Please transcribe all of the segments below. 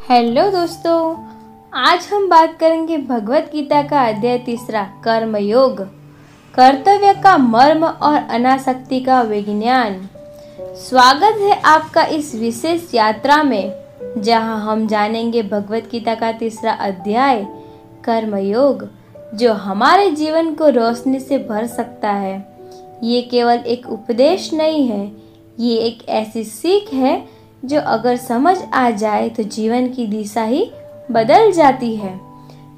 Hello दोस्तों, आज हम बात करेंगे भगवत गीता का अध्याय 3 कर्म योग, कर्तव्य का मर्म और अनासक्ति का विज्ञान। स्वागत है आपका इस विशेष यात्रा में, जहां हम जानेंगे भगवत गीता का 3 अध्याय कर्म योग, जो हमारे जीवन को रोशनी से भर सकता है। ये केवल एक उपदेश नहीं है, ये एक ऐसी सीख है जो अगर समझ आ जाए तो जीवन की दिशा ही बदल जाती है।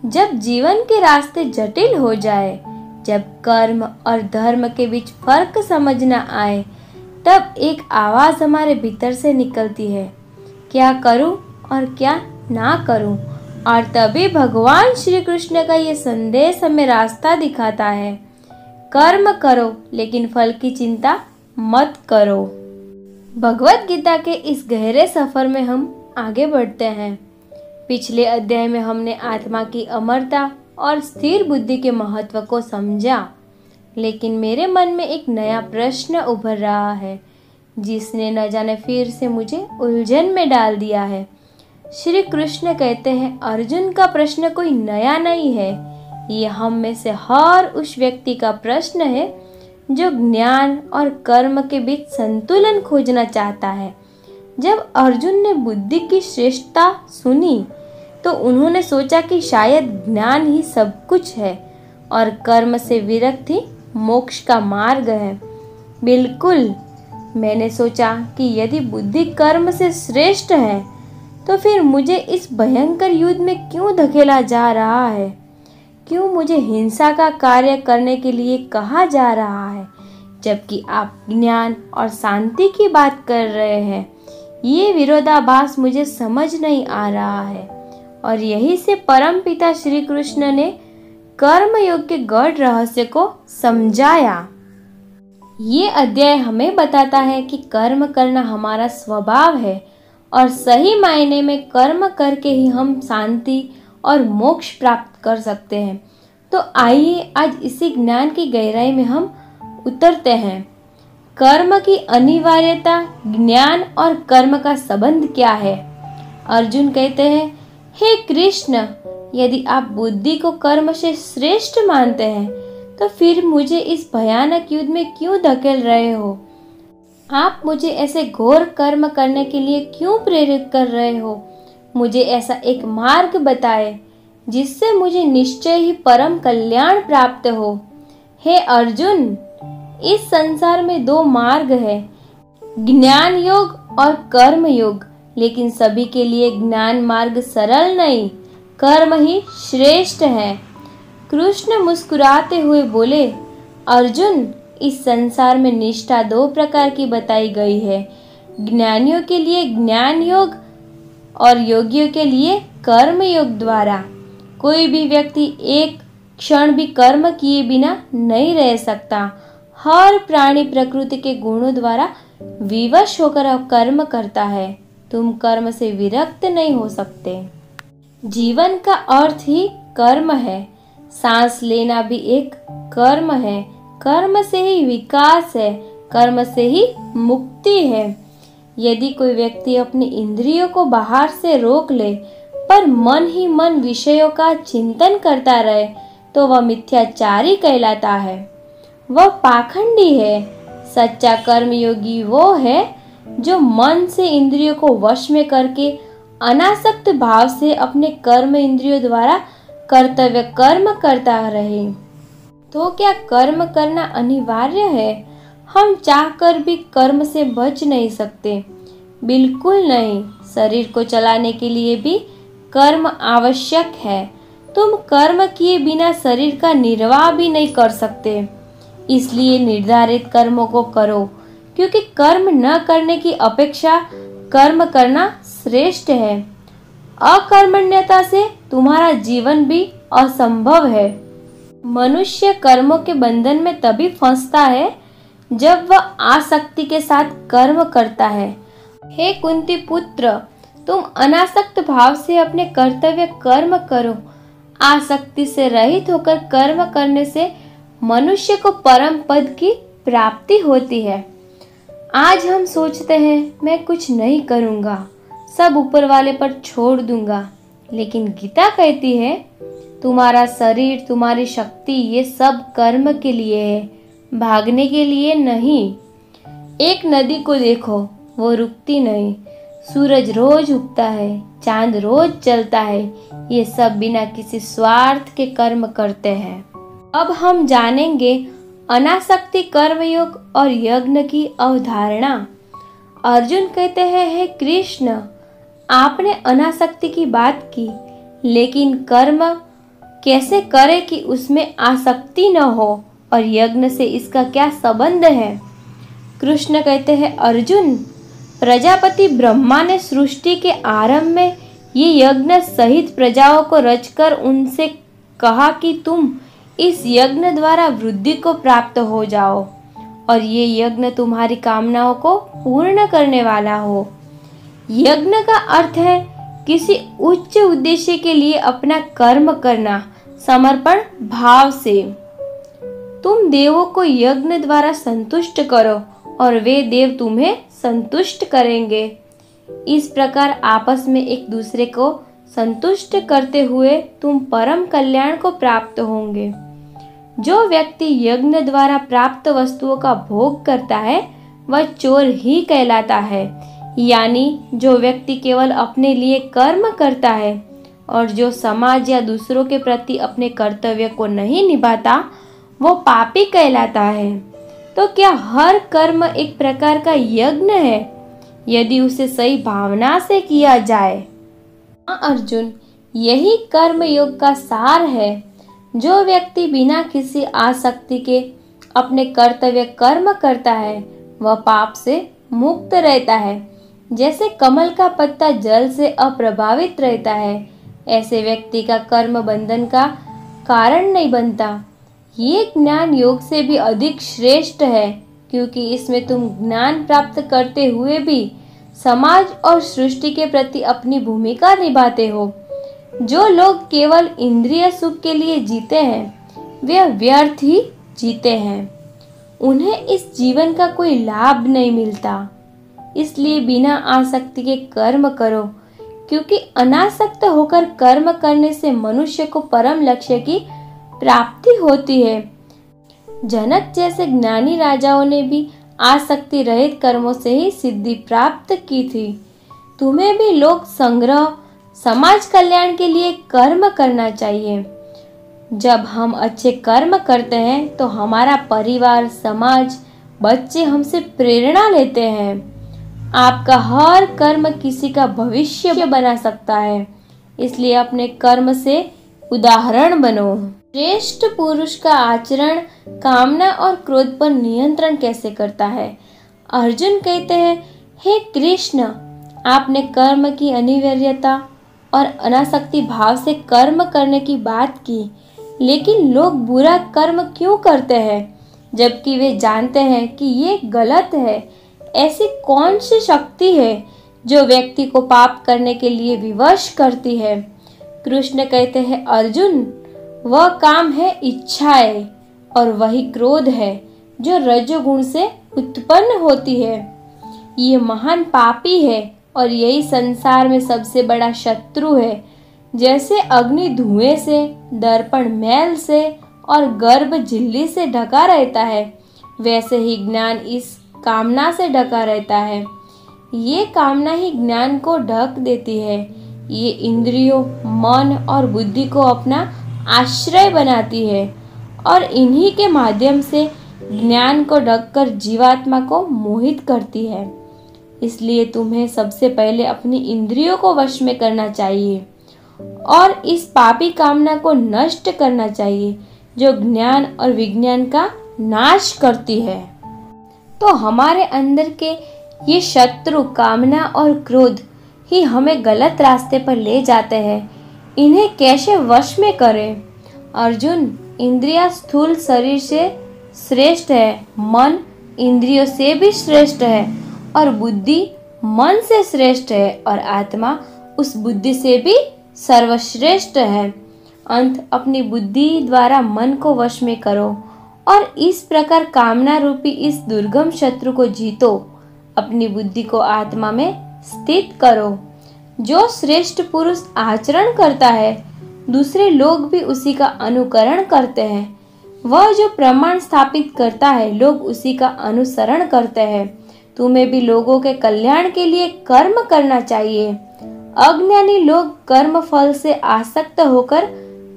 जब जीवन के रास्ते जटिल हो जाए, जब कर्म और धर्म के बीच फर्क समझ न आए, तब एक आवाज हमारे भीतर से निकलती है, क्या करूं और क्या ना करूं। और तभी भगवान श्री कृष्ण का ये संदेश हमें रास्ता दिखाता है, कर्म करो लेकिन फल की चिंता मत करो। भगवत गीता के इस गहरे सफर में हम आगे बढ़ते हैं। पिछले अध्याय में हमने आत्मा की अमरता और स्थिर बुद्धि के महत्व को समझा, लेकिन मेरे मन में एक नया प्रश्न उभर रहा है, जिसने न जाने फिर से मुझे उलझन में डाल दिया है। श्री कृष्ण कहते हैं, अर्जुन का प्रश्न कोई नया नहीं है, ये हम में से हर उस व्यक्ति का प्रश्न है जो ज्ञान और कर्म के बीच संतुलन खोजना चाहता है। जब अर्जुन ने बुद्धि की श्रेष्ठता सुनी तो उन्होंने सोचा कि शायद ज्ञान ही सब कुछ है और कर्म से विरक्ति मोक्ष का मार्ग है। बिल्कुल, मैंने सोचा कि यदि बुद्धि कर्म से श्रेष्ठ है तो फिर मुझे इस भयंकर युद्ध में क्यों धकेला जा रहा है? क्यों मुझे हिंसा का कार्य करने के लिए कहा जा रहा है, जबकि आप ज्ञान और शांति की बात कर रहे हैं? ये विरोधाभास मुझे समझ नहीं आ रहा है। और यही से परमपिता श्री कृष्ण ने कर्म योग के गढ़ रहस्य को समझाया। ये अध्याय हमें बताता है कि कर्म करना हमारा स्वभाव है और सही मायने में कर्म करके ही हम शांति और मोक्ष प्राप्त कर सकते हैं। तो आइए आज इसी ज्ञान की गहराई में हम उतरते हैं। कर्म की अनिवार्यता, ज्ञान और कर्म का संबंध क्या है? अर्जुन कहते हैं, हे कृष्ण, यदि आप बुद्धि को कर्म से श्रेष्ठ मानते हैं तो फिर मुझे इस भयानक युद्ध में क्यों धकेल रहे हो? आप मुझे ऐसे घोर कर्म करने के लिए क्यों प्रेरित कर रहे हो? मुझे ऐसा एक मार्ग बताए जिससे मुझे निश्चय ही परम कल्याण प्राप्त हो। हे अर्जुन, इस संसार में 2 मार्ग है, ज्ञान योग और कर्म योग, लेकिन सभी के लिए ज्ञान मार्ग सरल नहीं, कर्म ही श्रेष्ठ है। कृष्ण मुस्कुराते हुए बोले, अर्जुन, इस संसार में निष्ठा 2 प्रकार की बताई गई है, ज्ञानियों के लिए ज्ञान योग और योगियों के लिए कर्म योग द्वारा। कोई भी व्यक्ति एक क्षण भी कर्म किए बिना नहीं रह सकता। हर प्राणी प्रकृति के गुणों द्वारा विवश होकर कर्म करता है। तुम कर्म से विरक्त नहीं हो सकते। जीवन का अर्थ ही कर्म है। सांस लेना भी एक कर्म है। कर्म से ही विकास है, कर्म से ही मुक्ति है। यदि कोई व्यक्ति अपनी इंद्रियों को बाहर से रोक ले पर मन ही मन विषयों का चिंतन करता रहे तो वह मिथ्याचारी कहलाता है, वह पाखंडी है। सच्चा कर्मयोगी वो है जो मन से इंद्रियों को वश में करके अनासक्त भाव से अपने कर्म इंद्रियों द्वारा कर्तव्य कर्म करता रहे। तो क्या कर्म करना अनिवार्य है? हम चाहकर भी कर्म से बच नहीं सकते, बिल्कुल नहीं। शरीर को चलाने के लिए भी कर्म आवश्यक है। तुम कर्म किए बिना शरीर का निर्वाह भी नहीं कर सकते। इसलिए निर्धारित कर्मों को करो, क्योंकि कर्म न करने की अपेक्षा कर्म करना श्रेष्ठ है। अकर्मण्यता से तुम्हारा जीवन भी असंभव है। मनुष्य कर्मों के बंधन में तभी फंसता है जब वह आसक्ति के साथ कर्म करता है। हे कुंती पुत्र, तुम अनासक्त भाव से अपने कर्तव्य कर्म करो। आसक्ति से रहित होकर कर्म करने से मनुष्य को परम पद की प्राप्ति होती है। आज हम सोचते हैं मैं कुछ नहीं करूंगा, सब ऊपर वाले पर छोड़ दूंगा। लेकिन गीता कहती है तुम्हारा शरीर, तुम्हारी शक्ति, ये सब कर्म के लिए है, भागने के लिए नहीं। एक नदी को देखो, वो रुकती नहीं। सूरज रोज उगता है, चांद रोज चलता है, ये सब बिना किसी स्वार्थ के कर्म करते हैं। अब हम जानेंगे अनासक्ति कर्मयोग और यज्ञ की अवधारणा। अर्जुन कहते हैं, हे कृष्ण, आपने अनासक्ति की बात की, लेकिन कर्म कैसे करे कि उसमें आसक्ति न हो, और यज्ञ से इसका क्या संबंध है? कृष्ण कहते हैं, अर्जुन, प्रजापति ब्रह्मा ने सृष्टि के आरंभ में ये यज्ञ सहित प्रजाओं को रचकर उनसे कहा कि तुम इस यज्ञ द्वारा वृद्धि को प्राप्त हो जाओ, और ये यज्ञ तुम्हारी कामनाओं को पूर्ण करने वाला हो। यज्ञ का अर्थ है किसी उच्च उद्देश्य के लिए अपना कर्म करना, समर्पण भाव से। तुम देवों को यज्ञ द्वारा संतुष्ट करो और वे देव तुम्हें संतुष्ट करेंगे। इस प्रकार आपस में एक दूसरे को संतुष्ट करते हुए तुम परम कल्याण को प्राप्त होंगे। जो व्यक्ति यज्ञ द्वारा प्राप्त वस्तुओं का भोग करता है वह चोर ही कहलाता है। यानी जो व्यक्ति केवल अपने लिए कर्म करता है और जो समाज या दूसरों के प्रति अपने कर्तव्य को नहीं निभाता, वो पापी कहलाता है। तो क्या हर कर्म एक प्रकार का यज्ञ है यदि उसे सही भावना से किया जाए? हाँ अर्जुन, यही कर्म योग का सार है। जो व्यक्ति बिना किसी आसक्ति के अपने कर्तव्य कर्म करता है वह पाप से मुक्त रहता है। जैसे कमल का पत्ता जल से अप्रभावित रहता है, ऐसे व्यक्ति का कर्म बंधन का कारण नहीं बनता। ये ज्ञान योग से भी अधिक श्रेष्ठ है, क्योंकि इसमें तुम ज्ञान प्राप्त करते हुए भी समाज और सृष्टि के प्रति अपनी भूमिका निभाते हो। जो लोग केवल इंद्रिय सुख के लिए जीते हैं वे व्यर्थ ही जीते हैं, उन्हें इस जीवन का कोई लाभ नहीं मिलता। इसलिए बिना आसक्ति के कर्म करो, क्योंकि अनासक्त होकर कर्म करने से मनुष्य को परम लक्ष्य की प्राप्ति होती है। जनक जैसे ज्ञानी राजाओं ने भी आसक्ति रहित कर्मों से ही सिद्धि प्राप्त की थी। तुम्हें भी लोक संग्रह, समाज कल्याण के लिए कर्म करना चाहिए। जब हम अच्छे कर्म करते हैं तो हमारा परिवार, समाज, बच्चे हमसे प्रेरणा लेते हैं। आपका हर कर्म किसी का भविष्य बना सकता है, इसलिए अपने कर्म से उदाहरण बनो। श्रेष्ठ पुरुष का आचरण कामना और क्रोध पर नियंत्रण कैसे करता है? अर्जुन कहते हैं, हे कृष्ण, आपने कर्म की अनिवार्यता और अनासक्ति भाव से कर्म करने की बात की, लेकिन लोग बुरा कर्म क्यों करते हैं जबकि वे जानते हैं कि ये गलत है? ऐसी कौन सी शक्ति है जो व्यक्ति को पाप करने के लिए विवश करती है? कृष्ण कहते हैं, अर्जुन, वह काम है इच्छाएं, और वही क्रोध है जो रजोगुण से उत्पन्न होती है। ये महान पापी है और यही संसार में सबसे बड़ा शत्रु है। जैसे अग्नि धुएं से, दर्पण मैल से और गर्भ झिल्ली से ढका रहता है, वैसे ही ज्ञान इस कामना से ढका रहता है। ये कामना ही ज्ञान को ढक देती है। ये इंद्रियों, मन और बुद्धि को अपना आश्रय बनाती है और इन्हीं के माध्यम से ज्ञान को ढककर जीवात्मा को मोहित करती है। इसलिए तुम्हें सबसे पहले अपनी इंद्रियों को वश में करना चाहिए और इस पापी कामना को नष्ट करना चाहिए जो ज्ञान और विज्ञान का नाश करती है। तो हमारे अंदर के ये शत्रु कामना और क्रोध ही हमें गलत रास्ते पर ले जाते हैं। इन्हें कैसे वश में करें? अर्जुन, इंद्रियां स्थूल शरीर से श्रेष्ठ है, मन इंद्रियों से भी श्रेष्ठ है और बुद्धि मन से श्रेष्ठ है और आत्मा उस बुद्धि से भी सर्वश्रेष्ठ है। अंत अपनी बुद्धि द्वारा मन को वश में करो और इस प्रकार कामना रूपी इस दुर्गम शत्रु को जीतो। अपनी बुद्धि को आत्मा में स्थित करो। जो श्रेष्ठ पुरुष आचरण करता है दूसरे लोग भी उसी का अनुकरण करते हैं। वह जो प्रमाण स्थापित करता है लोग उसी का अनुसरण करते हैं। तुम्हें भी लोगों के कल्याण के लिए कर्म करना चाहिए। अज्ञानी लोग कर्म फल से आसक्त होकर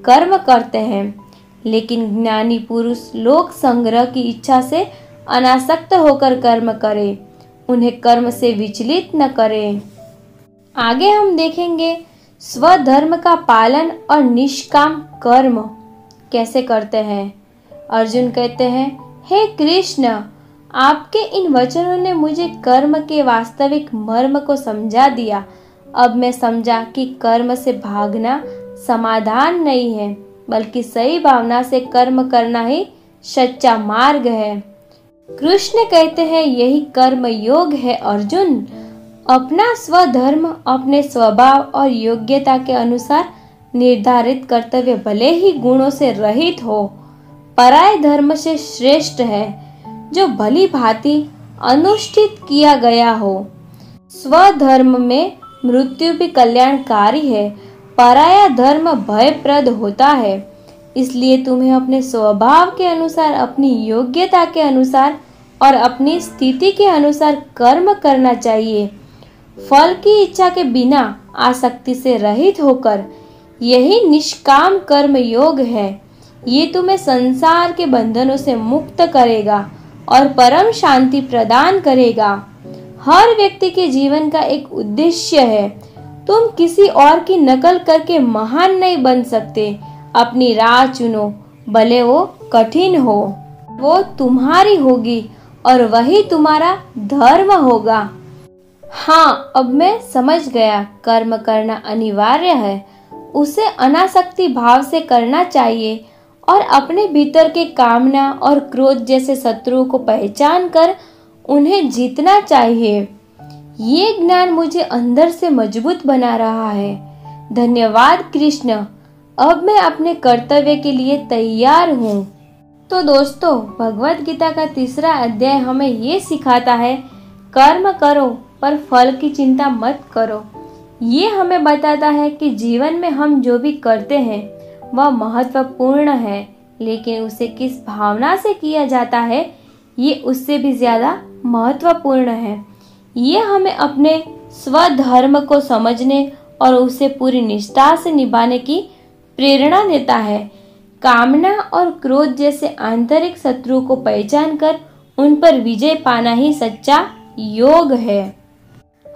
कर्म करते हैं, लेकिन ज्ञानी पुरुष लोक संग्रह की इच्छा से अनासक्त होकर कर्म करे, उन्हें कर्म से विचलित न करे। आगे हम देखेंगे स्वधर्म का पालन और निष्काम कर्म कैसे करते हैं। अर्जुन कहते हैं, हे कृष्ण, आपके इन वचनों ने मुझे कर्म के वास्तविक मर्म को समझा दिया। अब मैं समझा कि कर्म से भागना समाधान नहीं है, बल्कि सही भावना से कर्म करना ही सच्चा मार्ग है। कृष्ण कहते हैं, यही कर्म योग है अर्जुन। अपना स्वधर्म अपने स्वभाव और योग्यता के अनुसार निर्धारित कर्तव्य भले ही गुणों से रहित हो, पराय धर्म से श्रेष्ठ है, जो भली भांति अनुष्ठित किया गया हो। स्वधर्म में मृत्यु भी कल्याणकारी है, पराया धर्म भयप्रद होता है। इसलिए तुम्हें अपने स्वभाव के अनुसार, अपनी योग्यता के अनुसार और अपनी स्थिति के अनुसार कर्म करना चाहिए। फल की इच्छा के बिना आसक्ति से रहित होकर यही निष्काम कर्म योग है। ये तुम्हें संसार के बंधनों से मुक्त करेगा और परम शांति प्रदान करेगा। हर व्यक्ति के जीवन का एक उद्देश्य है। तुम किसी और की नकल करके महान नहीं बन सकते। अपनी राह चुनो, भले वो कठिन हो, वो तुम्हारी होगी और वही तुम्हारा धर्म होगा। हाँ, अब मैं समझ गया, कर्म करना अनिवार्य है। उसे अनासक्ति भाव से करना चाहिए और अपने भीतर के कामना और क्रोध जैसे शत्रुओं को पहचान कर उन्हें जीतना चाहिए। ये ज्ञान मुझे अंदर से मजबूत बना रहा है। धन्यवाद कृष्ण, अब मैं अपने कर्तव्य के लिए तैयार हूँ। तो दोस्तों, भगवत गीता का 3रा अध्याय हमें ये सिखाता है, कर्म करो पर फल की चिंता मत करो। ये हमें बताता है कि जीवन में हम जो भी करते हैं वह महत्वपूर्ण है, लेकिन उसे किस भावना से किया जाता है ये उससे भी ज्यादा महत्वपूर्ण है। ये हमें अपने स्वधर्म को समझने और उसे पूरी निष्ठा से निभाने की प्रेरणा देता है। कामना और क्रोध जैसे आंतरिक शत्रुओं को पहचान कर उन पर विजय पाना ही सच्चा योग है।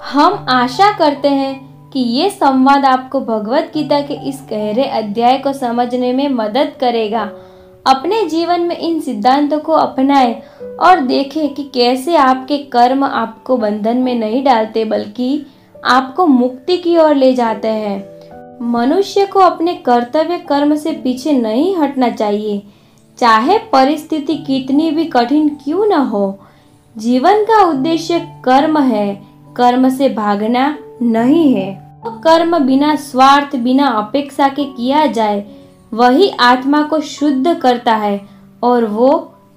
हम आशा करते हैं कि ये संवाद आपको भगवत गीता के इस गहरे अध्याय को समझने में मदद करेगा। अपने जीवन में इन सिद्धांतों को अपनाएं और देखें कि कैसे आपके कर्म आपको बंधन में नहीं डालते, बल्कि आपको मुक्ति की ओर ले जाते हैं। मनुष्य को अपने कर्तव्य कर्म से पीछे नहीं हटना चाहिए, चाहे परिस्थिति कितनी भी कठिन क्यों न हो। जीवन का उद्देश्य कर्म है, कर्म से भागना नहीं है। तो कर्म बिना स्वार्थ, बिना अपेक्षा के किया जाए, वही आत्मा को शुद्ध करता है और वो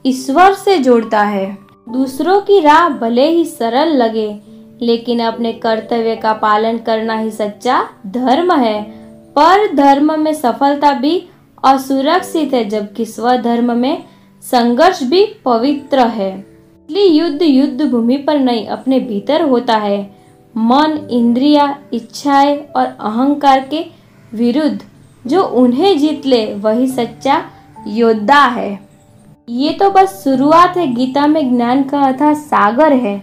ईश्वर से जोड़ता है। दूसरों की राह भले ही सरल लगे, लेकिन अपने कर्तव्य का पालन करना ही सच्चा धर्म है। पर धर्म में सफलता भी असुरक्षित है, जबकि स्वधर्म में संघर्ष भी पवित्र है। इसलिए युद्ध भूमि पर नहीं, अपने भीतर होता है। मन, इंद्रिया, इच्छाएं और अहंकार के विरुद्ध जो उन्हें जीत ले वही सच्चा योद्धा है। ये तो बस शुरुआत है, गीता में ज्ञान का अथाह सागर है।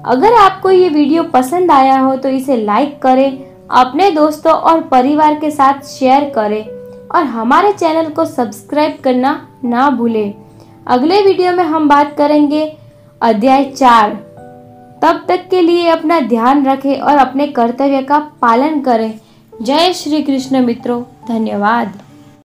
अगर आपको ये वीडियो पसंद आया हो तो इसे लाइक करें, अपने दोस्तों और परिवार के साथ शेयर करें और हमारे चैनल को सब्सक्राइब करना ना भूलें। अगले वीडियो में हम बात करेंगे अध्याय 4। तब तक के लिए अपना ध्यान रखें और अपने कर्तव्य का पालन करें। जय श्री कृष्ण मित्रों, धन्यवाद।